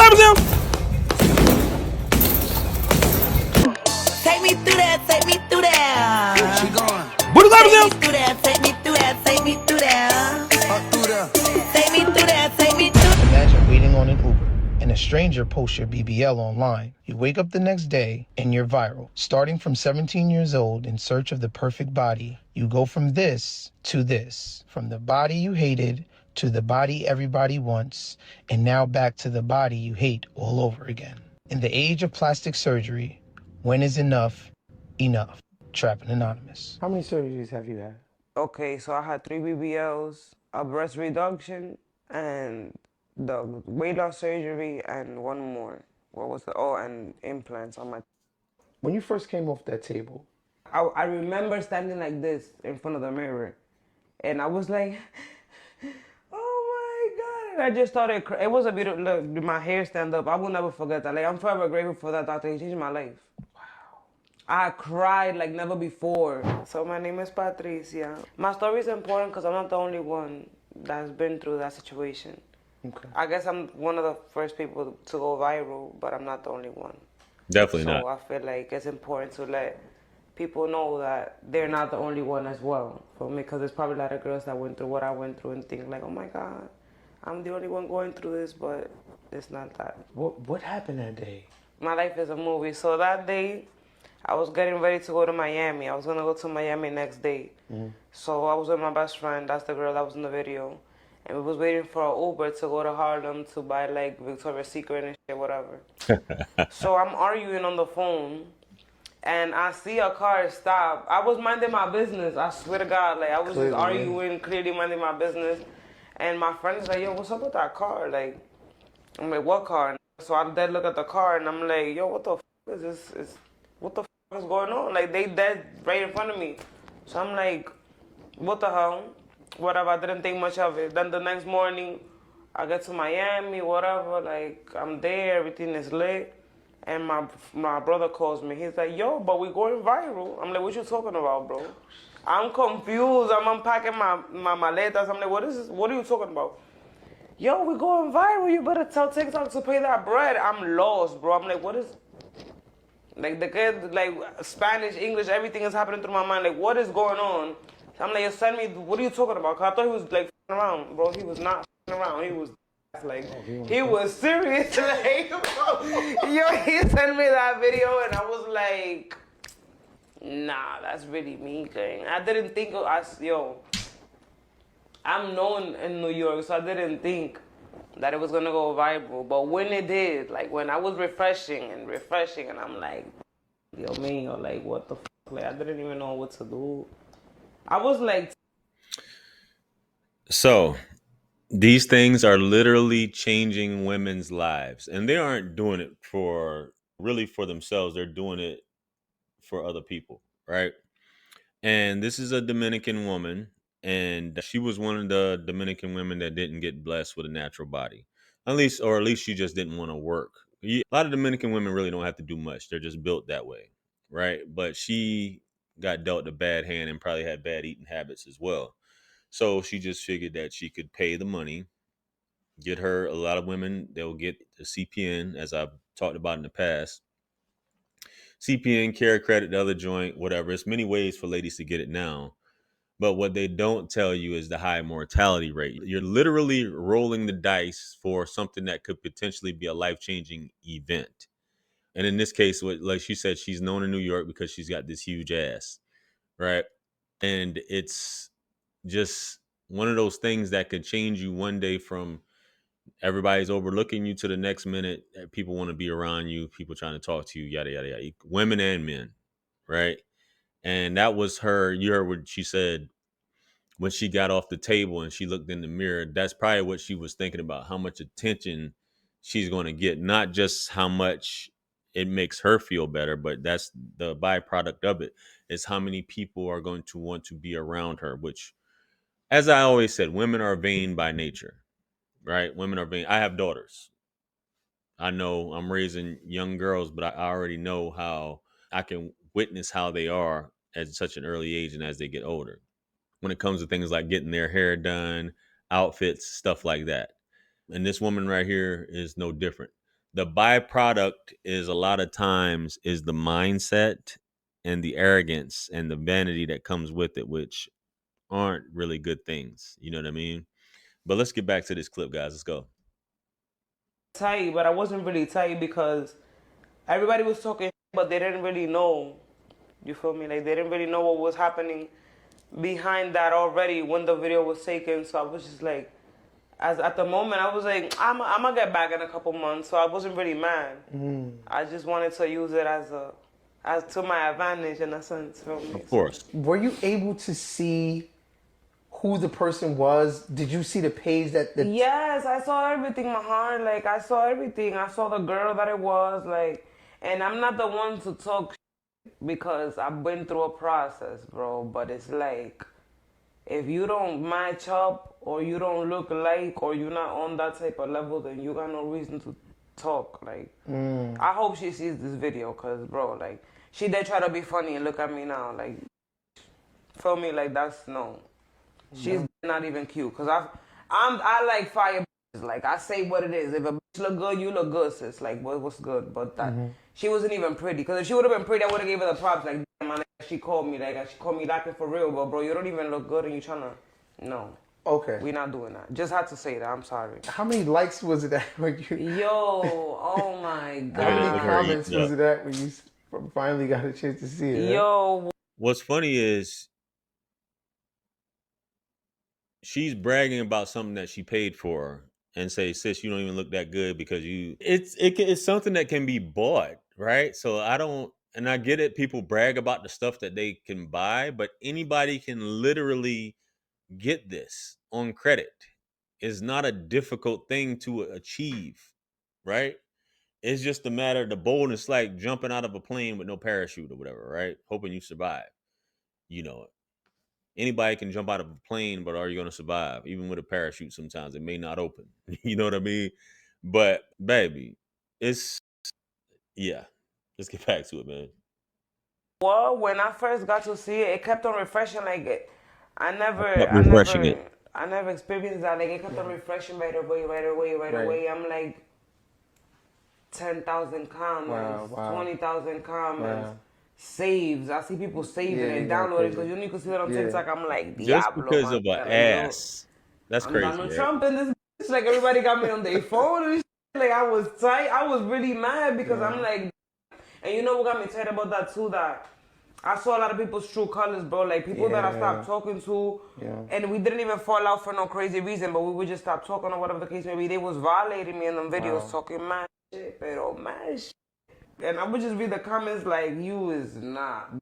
Take me through that, take me through that. She going. Take me through that, take me through that, take me through that. Take me through that, take me through. Imagine waiting on an Uber and a stranger posts your BBL online. You wake up the next day and you're viral. Starting from 17 years old in search of the perfect body, you go from this to this. From the body you hated to the body everybody wants, and now back to the body you hate all over again. In the age of plastic surgery, when is enough enough? Trapping Anonymous. How many surgeries have you had? Okay, so I had 3 BBLs, a breast reduction, and the weight loss surgery, and one more. What was the? Oh, and implants on my. When you first came off that table, I remember standing like this in front of the mirror, and I was like, "Oh my God!" And I just started. It was a beautiful look. My hair stand up. I will never forget that. Like I'm forever grateful for that doctor. He changed my life. I cried like never before. So my name is Patricia. My story is important because I'm not the only one that's been through that situation. okay. I guess I'm one of the first people to go viral, but I'm not the only one. Definitely So not. I feel like it's important to let people know that they're not the only one as well for me, because there's probably a lot of girls that went through what I went through and think like, oh my God, I'm the only one going through this, but it's not that. What happened that day? My life is a movie. So that day, I was getting ready to go to Miami. I was gonna go to Miami next day. So I was with my best friend. That's the girl that was in the video. And we was waiting for an Uber to go to Harlem to buy like Victoria's Secret and shit, whatever. So I'm arguing on the phone, and I see a car stop. I was minding my business. I swear to God, like I was Clearly, just arguing, clearly minding my business. And my friend is like, "Yo, what's up with that car?" Like, I'm like, "What car?" So I dead look at the car, and I'm like, "Yo, what the f is this? What the f is going on?" Like they dead right in front of me. So I'm like, "What the hell?" Whatever. I didn't think much of it. Then the next morning, I get to Miami, whatever. Like I'm there, everything is lit, and my brother calls me. He's like, "Yo, but we going viral." I'm like, "What you talking about, bro?" I'm confused. I'm unpacking my maletas. I'm like, "What is this? What are you talking about?" "Yo, we going viral. You better tell TikTok to pay that bread." I'm lost, bro. I'm like, what is... Like, the kid, like, Spanish, English, everything is happening through my mind. Like, what is going on? I'm like, send me, what are you talking about? Because I thought he was, like, f***ing around. Bro, he was not f***ing around. He was, like, he was serious. Like, bro. Yo, he sent me that video, and I was like, nah, that's really me, gang. I didn't think of, I'm known in New York, so I didn't think that it was gonna go viral. But when it did, like when I was refreshing, and I'm like, yo, man, or like, what the f? Like, I didn't even know what to do. I was like, So these things are literally changing women's lives, and they aren't doing it for really for themselves. They're doing it for other people, right? And this is a Dominican woman, and she was one of the Dominican women that didn't get blessed with a natural body, at least she just didn't want to work. A lot of Dominican women really don't have to do much; they're just built that way, right? But she got dealt a bad hand and probably had bad eating habits as well. So she just figured that she could pay the money, get her a lot of women, they'll get a CPN, as I've talked about in the past. CPN, care credit, the other joint, whatever. It's many ways for ladies to get it now. But what they don't tell you is the high mortality rate. You're literally rolling the dice for something that could potentially be a life changing event. And in this case, like she said, she's known in New York because she's got this huge ass, right? And it's just one of those things that could change you one day from everybody's overlooking you to the next minute people want to be around you, people trying to talk to you, yada, yada, yada, women and men, right? And that was her. You heard what she said when she got off the table and she looked in the mirror. That's probably what she was thinking about, how much attention she's going to get, not just how much it makes her feel better, but that's the byproduct of it, is how many people are going to want to be around her, which, as I always said, women are vain by nature, right? Women are vain. I have daughters. I know I'm raising young girls, but I already know how I can witness how they are at such an early age and as they get older, when it comes to things like getting their hair done, outfits, stuff like that. And this woman right here is no different. The byproduct is a lot of times is the mindset and the arrogance and the vanity that comes with it, which aren't really good things. You know what I mean? But let's get back to this clip, guys. Let's go. Tight, but I wasn't really tight because everybody was talking, but they didn't really know. You feel me? Like they didn't really know what was happening behind that already when the video was taken. So I was just like, as at the moment, I was like, I'm gonna get back in a couple months. So I wasn't really mad. I just wanted to use it as to my advantage in a sense. Feel me? Of course. Were you able to see who the person was? Did you see the page that the Yes, I saw everything, Mahar. Like, I saw everything. I saw the girl that it was, like, and I'm not the one to talk because I've been through a process, bro. But it's like, if you don't match up or you don't look like or you're not on that type of level, then you got no reason to talk. Like, I hope she sees this video because, bro, like, she did try to be funny and look at me now. Like, feel me? Like, that's no. She's not even cute because I like fire. Like I say what it is. If a bitch look good, you look good, sis. Like what's good? But that she wasn't even pretty. Because if she would have been pretty, I would have gave her the props. Like damn, man, she called me laughing for real. But bro, you don't even look good and you tryna. No. Okay. We not doing that. Just had to say that. I'm sorry. How many likes was it at when you? Yo, oh my god. How many comments was it at when you finally got a chance to see it? Yo. What's funny is she's bragging about something that she paid for and say, sis, you don't even look that good because it's something that can be bought, right? So I get it. People brag about the stuff that they can buy, but anybody can literally get this on credit. It's not a difficult thing to achieve, right? It's just a matter of the boldness, like jumping out of a plane with no parachute or whatever, right? Hoping you survive. You know, anybody can jump out of a plane, but are you going to survive? Even with a parachute, sometimes it may not open. You know what I mean? But baby, yeah. Let's get back to it, man. Well, when I first got to see it, it kept on refreshing. Like I never experienced that. Like it kept on refreshing right away. I'm like 10,000 comments, 20,000 comments. Saves. I see people saving and downloading because you need to see that on TikTok. I'm like, Diablo, just because of an ass. That's crazy. Donald Trump and this bitch, like everybody got me on their phone and shit. Like I was tight. I was really mad because I'm like, and you know what got me tight about that too? That I saw a lot of people's true colors, bro. Like people that I stopped talking to, and we didn't even fall out for no crazy reason, but we would just stop talking or whatever the case may be. They was violating me in them videos, talking mad shit, pero mad shit. And I would just read the comments like, you is not.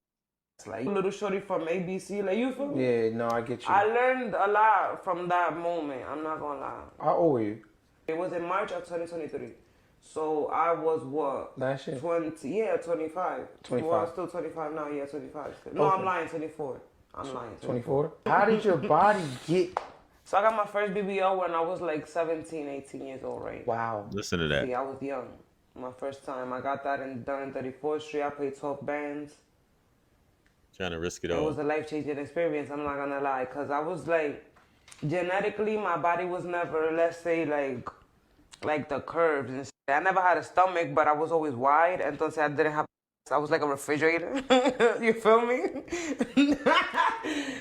Like, little shorty from ABC, like, you feel me? Yeah, no, I get you. I learned a lot from that moment, I'm not gonna lie. How old were you? It was in March of 2023. So I was what? Last year? 25. 25. Well, I'm still 25 now, 25. No, okay. I'm lying, 24. I'm lying. 24? How did your body get? So I got my first BBL when I was like 17, 18 years old, right? Wow. Listen to that. See, I was young. My first time. I got that done in 34th Street. I paid 12 bands. Trying to risk it all. It was a life-changing experience, I'm not gonna lie. Because I was like, genetically, my body was never, let's say, like the curves and shit. I never had a stomach, but I was always wide. Entonces I didn't have, I was like a refrigerator. You feel me?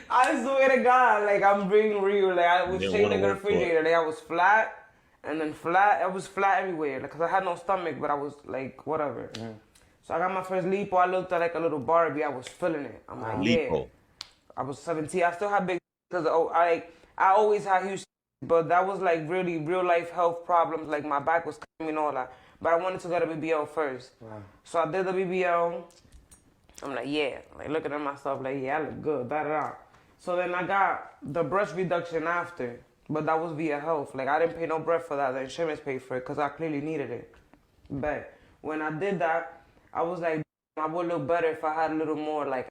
I swear to God, like I'm being real. Like I was shaped like a refrigerator. Like I was flat. And then flat, I was flat everywhere. Like, cause I had no stomach, but I was like, whatever. So I got my first lipo. I looked at like a little Barbie. I was feeling it. I'm like, lipo. I was 17. I still had big, cause I always had huge, but that was like really real life health problems. Like my back was coming and all that. But I wanted to get a BBL first. Wow. So I did the BBL. I'm like, yeah. Like looking at myself, like, yeah, I look good. Da da da. So then I got the breast reduction after. But that was via health. Like, I didn't pay no bread for that. The insurance paid for it because I clearly needed it. But when I did that, I was like, I would look better if I had a little more, like,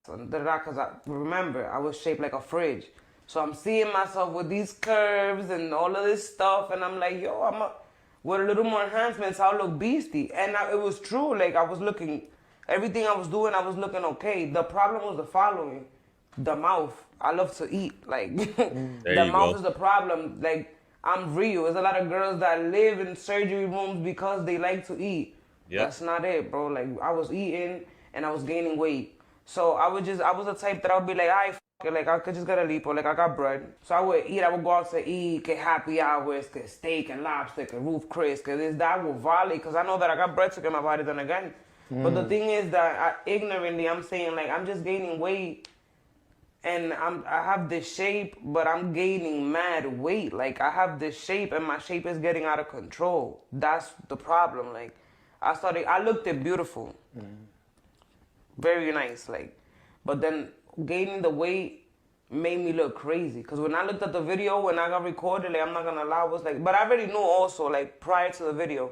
because I remember, I was shaped like a fridge. So I'm seeing myself with these curves and all of this stuff. And I'm like, yo, with a little more enhancements, I'll look beastie. And it was true. Like, I was looking, everything I was doing, I was looking okay. The problem was the following. The mouth. I love to eat. Like, the mouth is the problem. Like, I'm real. There's a lot of girls that live in surgery rooms because they like to eat. Yep. That's not it, bro. Like, I was eating and I was gaining weight. So I was the type that I would be like, I fuck it, like I could just get a lipo, like I got bread. So I would eat, I would go out to eat, get happy hours, get steak and lobster, get roof Chris, cause this that will volley, cause I know that I got bread to get my body done again. But the thing is that ignorantly, I'm saying like I'm just gaining weight and I have this shape, but I'm gaining mad weight. Like I have this shape, and my shape is getting out of control. That's the problem. Like I looked it beautiful, very nice. Like, but then gaining the weight made me look crazy. Cause when I looked at the video, when I got recorded, like I'm not gonna lie, I was like, but I already knew also, like prior to the video,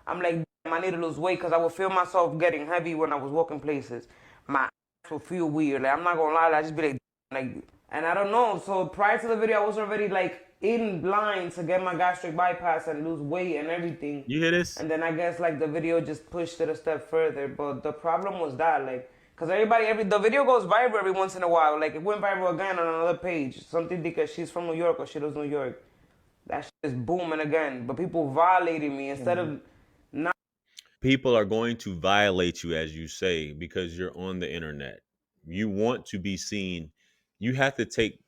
I'm like, damn, I need to lose weight, cause I would feel myself getting heavy when I was walking places. My ass would feel weird. Like I'm not gonna lie, I just be like, and I don't know. So prior to the video, I was already like in line to get my gastric bypass and lose weight and everything. You hear this? And then I guess like the video just pushed it a step further. But the problem was that like, cause the video goes viral every once in a while. Like it went viral again on another page. Something because she's from New York or she lives in New York. That shit is booming again. But people violating me instead of not. People are going to violate you, as you say, because you're on the internet. You want to be seen. You have to take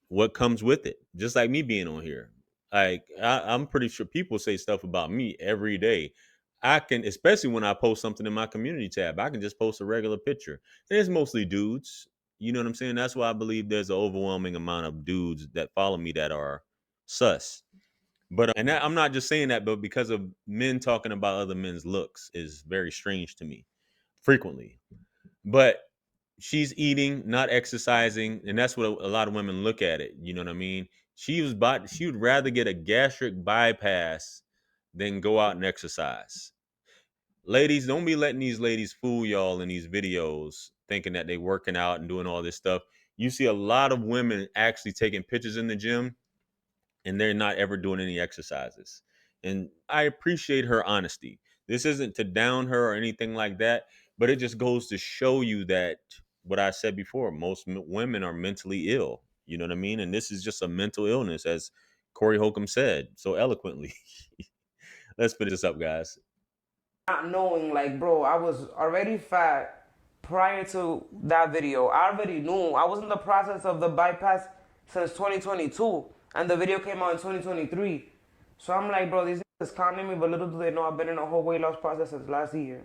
what comes with it. Just like me being on here. Like I'm pretty sure people say stuff about me every day. I can, especially when I post something in my community tab, I can just post a regular picture. And it's mostly dudes. You know what I'm saying? That's why I believe there's an overwhelming amount of dudes that follow me that are sus. But and that, I'm not just saying that, but because of men talking about other men's looks is very strange to me frequently. But she's eating, not exercising, and that's what a lot of women look at it. You know what I mean? She would rather get a gastric bypass than go out and exercise. Ladies, don't be letting these ladies fool y'all in these videos thinking that they working out and doing all this stuff. You see a lot of women actually taking pictures in the gym and they're not ever doing any exercises. And I appreciate her honesty. This isn't to down her or anything like that, but it just goes to show you that what I said before, most women are mentally ill. You know what I mean? And this is just a mental illness, as Corey Holcomb said so eloquently. Let's finish this up, guys. Not knowing, like, bro, I was already fat prior to that video. I already knew. I was in the process of the bypass since 2022, and the video came out in 2023. So I'm like, bro, these is conning me, but little do they know I've been in a whole weight loss process since last year.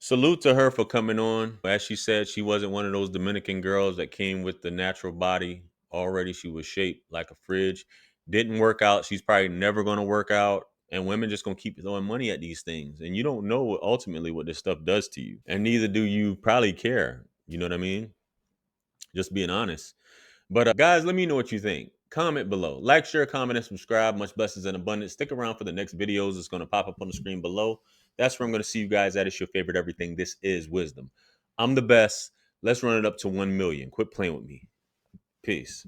Salute to her for coming on. As she said, she wasn't one of those Dominican girls that came with the natural body already. She was shaped like a fridge. Didn't work out. She's probably never going to work out. And women just going to keep throwing money at these things. And you don't know ultimately what this stuff does to you. And neither do you probably care. You know what I mean? Just being honest. But guys, let me know what you think. Comment below. Like, share, comment, and subscribe. Much blessings and abundance. Stick around for the next videos. It's going to pop up on the screen below. That's where I'm going to see you guys at. It's your favorite everything. This is Wisdom. I'm the best. Let's run it up to 1 million. Quit playing with me. Peace.